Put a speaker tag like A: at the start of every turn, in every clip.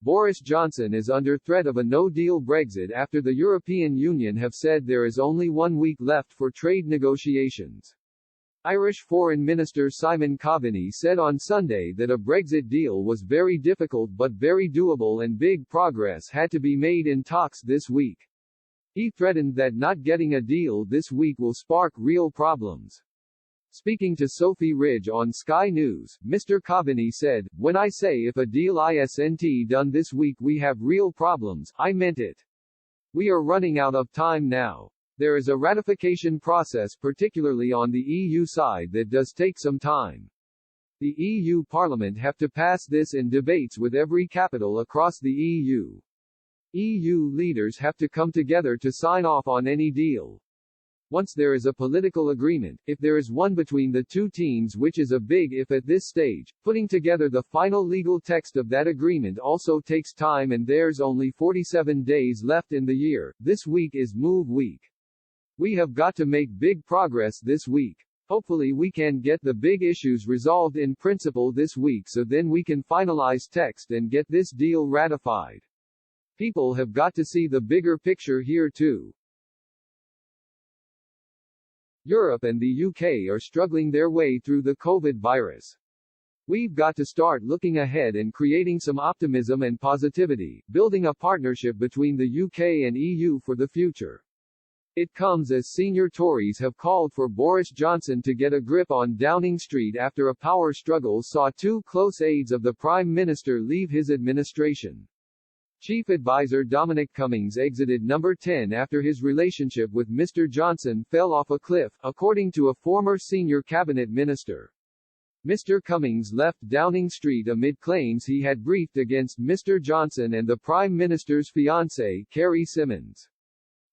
A: Boris Johnson is under threat of a no-deal Brexit after the European Union have said there is only 1 week left for trade negotiations. Irish Foreign Minister Simon Coveney said on Sunday that a Brexit deal was very difficult but very doable and big progress had to be made in talks this week. He threatened that not getting a deal this week will spark real problems. Speaking to Sophie Ridge on Sky News, Mr. Coveney said, "When I say if a deal isn't done this week we have real problems, I meant it. We are running out of time now. There is a ratification process particularly on the EU side that does take some time. The EU Parliament have to pass this in debates with every capital across the EU. EU leaders have to come together to sign off on any deal. Once there is a political agreement, if there is one between the two teams, which is a big if at this stage, putting together the final legal text of that agreement also takes time and there's only 47 days left in the year. This week is move week. We have got to make big progress this week. Hopefully we can get the big issues resolved in principle this week so then we can finalize text and get this deal ratified. People have got to see the bigger picture here too. Europe and the UK are struggling their way through the COVID virus. We've got to start looking ahead and creating some optimism and positivity, building a partnership between the UK and EU for the future. It comes as senior Tories have called for Boris Johnson to get a grip on Downing Street after a power struggle saw 2 close aides of the Prime Minister leave his administration. Chief Advisor Dominic Cummings exited Number 10 after his relationship with Mr. Johnson fell off a cliff, according to a former senior cabinet minister. Mr. Cummings left Downing Street amid claims he had briefed against Mr. Johnson and the Prime Minister's fiancée, Carrie Symonds.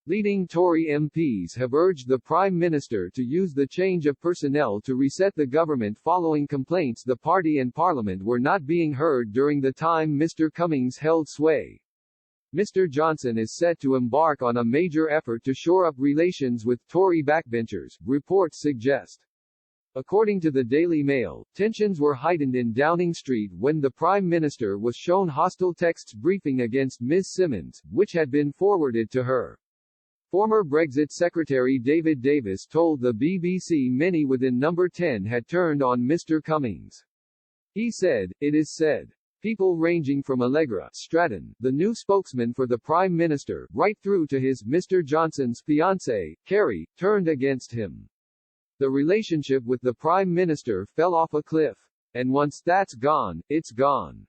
A: Leading Tory MPs have urged the Prime Minister to use the change of personnel to reset the government following complaints the party and Parliament were not being heard during the time Mr. Cummings held sway. Mr. Johnson is set to embark on a major effort to shore up relations with Tory backbenchers, reports suggest. According to the Daily Mail, tensions were heightened in Downing Street when the Prime Minister was shown hostile texts briefing against Ms. Symonds, which had been forwarded to her. Former Brexit Secretary David Davis told the BBC many within Number 10 had turned on Mr. Cummings. He said, "It is said. People ranging from Allegra Stratton, the new spokesman for the Prime Minister, right through to his Mr. Johnson's fiancée, Carrie, turned against him. The relationship with the Prime Minister fell off a cliff. And once that's gone, it's gone."